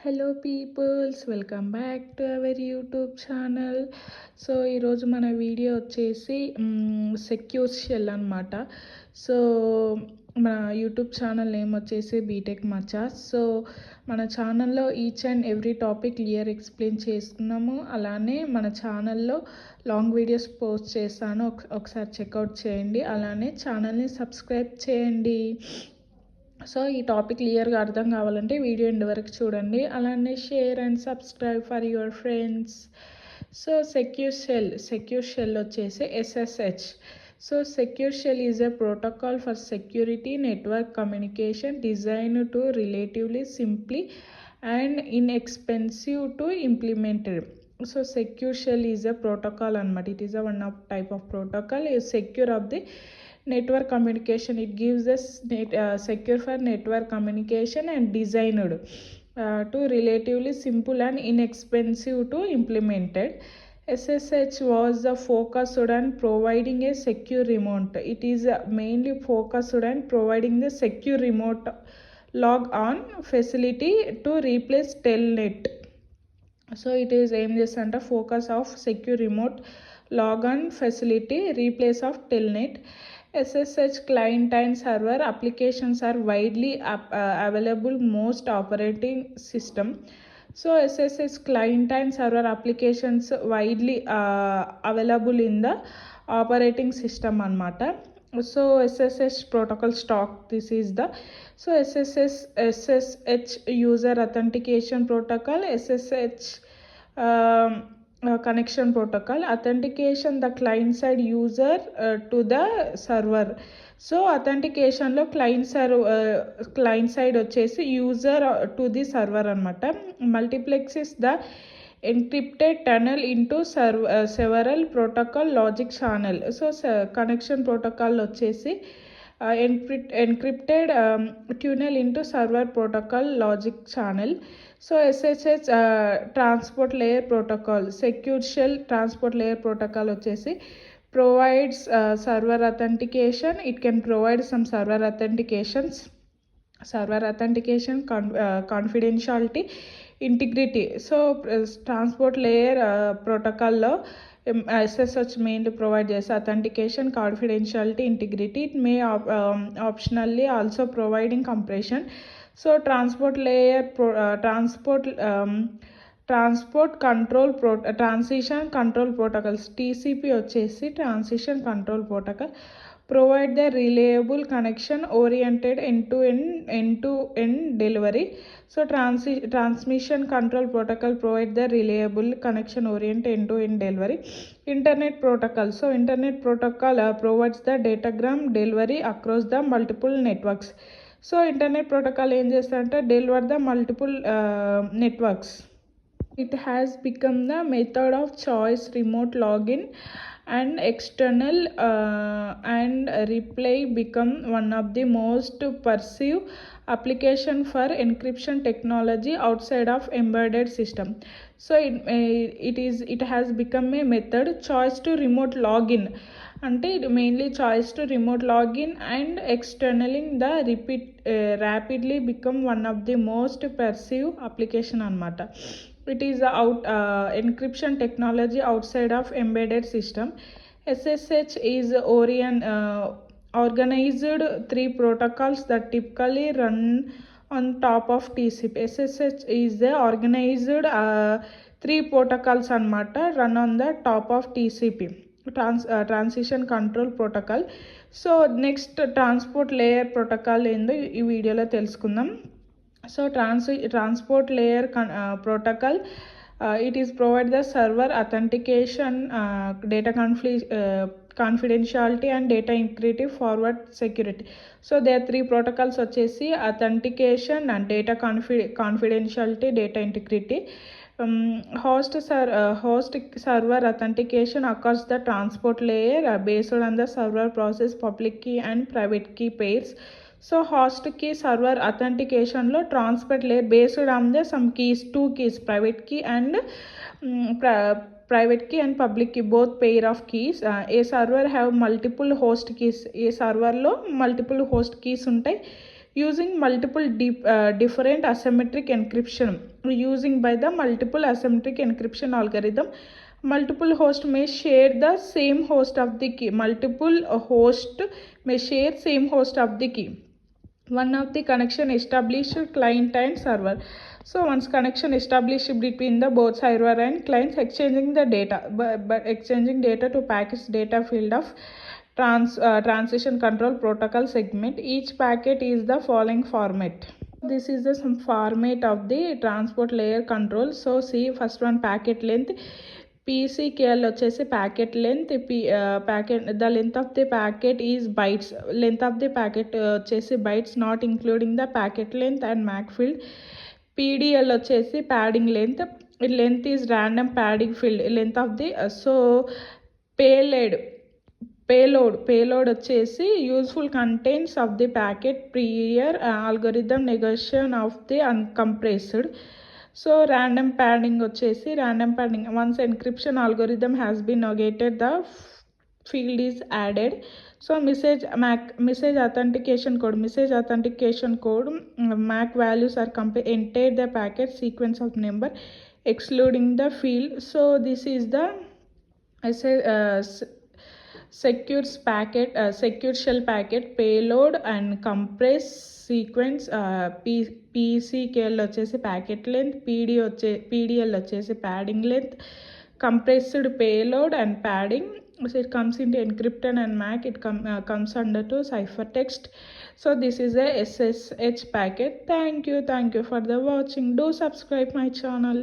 Hello peoples, welcome back to our YouTube channel. So ఈరోజు మన video వచ్చేసి secure shell అనమాట. సో మన యూట్యూబ్ ఛానల్ నేమ్ వచ్చేసి బీటెక్ మచ్చా. సో మన ఛానల్లో each and every topic clear explain చేసుకున్నాము. అలానే మన ఛానల్లో లాంగ్ వీడియోస్ పోస్ట్ చేస్తాను, ఒకసారి చెక్అవుట్ చేయండి. అలానే ఛానల్ని సబ్స్క్రైబ్ చేయండి. సో ఈ టాపిక్ క్లియర్గా అర్థం కావాలంటే వీడియో ఎండ్ వరకు చూడండి. అలానే share and subscribe for your friends. So secure shell వచ్చేసి SSH. So secure shell is a protocol for security network communication design to relatively simply and inexpensive to implemented. So secure shell is a protocol అనమాట. It is a one of type of protocol is secure of the network communication. It gives us secure for network communication and designed to relatively simple and inexpensive to implemented. SSH was focused on providing a secure remote. It is mainly focused on providing the secure remote log on facility to replace telnet. So it is aim చేస్తా focus of secure remote log on facility replace of telnet. SSH client and server applications are widely available most operating system. So SSH client and server applications widely available in the operating system anamata. So SSH protocol stock, this is the SSH user authentication protocol, SSH connection protocol, authentication the client side user to the server. So authentication lo client side వచ్చేసి user to the server అనమాట. multiplexes the encrypted tunnel into several protocol logic channel. So connection protocol వచ్చేసి encrypted tunnel into server protocol logic channel. So SSH transport layer protocol, secure shell transport layer protocol వచ్చేసి provides server authentication. It can provide some server authentication, confidentiality, integrity. So transport layer protocol లో SSH mainly provide authentication, confidentiality, integrity. It may optionally also providing compression. So transport layer transport control transition control protocols, TCP వచ్చేసి transition control protocol provide the reliable connection oriented end-to-end delivery. So transmission control protocol provide the reliable connection oriented end-to-end delivery. Internet protocol, so internet protocol provides the datagram delivery across the multiple networks. So internet protocol ఏం చేస్తారంటే deliver the multiple networks. It has become the method of choice. Remote login and external and reply become one of the most pursued application for encryption technology outside of embedded system. So it has become a method choice to remote login అంటే mainly choice to remote login and externaling the rapidly become one of the most perceive application అనమాట. It is encryption technology outside of embedded system. SSH is organized three protocols that typically run on top of TCP. SSH is the organized three protocols anamata run on the top of TCP, transition control protocol. So next transport layer protocol ఏందో ఈ వీడియోలో తెలుసుకుందాం. So transport layer protocol, it is provide the server authentication, data confidentiality and data integrity forward security. So there are three protocols వచ్చేసి authentication and data confidentiality, data integrity. Host server authentication occurs the transport layer based on the server process public key and private key pairs. So host key server authentication lo transport layer based on the some keys, two keys, private key and private key and public key, both pair of keys. A server have multiple host keys. A server lo multiple host keys ఉంటాయి. using multiple different asymmetric encryption. Using by the multiple asymmetric encryption algorithm, multiple host may share the same host of the key. Multiple host may share same host of the key. One of the connection established client and server. So once connection established between the both server and clients, exchanging the data, but exchanging data to packets data field of transition control protocol segment. Each packet is the following format. This is the some format of the transport layer control. So see, first one, packet length. PCKL వచ్చేసి packet length. Packet, the length of the packet is bytes. Length of the packet వచ్చేసి bytes, not including the packet length and MAC field. PDL వచ్చేసి padding length. Length is random padding field. Length of the payload వచ్చేసి useful contents of the packet prior algorithm negotiation of the uncompressed. So random padding వచ్చేసి, random padding once encryption algorithm has been negated the field is added. So message authentication code MAC values are entered the packet sequence of number excluding the field. So this is the secure shell packet payload and compress sequence. PCKL వచ్చేసి packet length, PDL వచ్చేసి padding length, compressed payload and padding. So it comes into encrypted and MAC. It comes under to ciphertext. So this is a SSH packet. Thank you for the watching. Do subscribe my channel.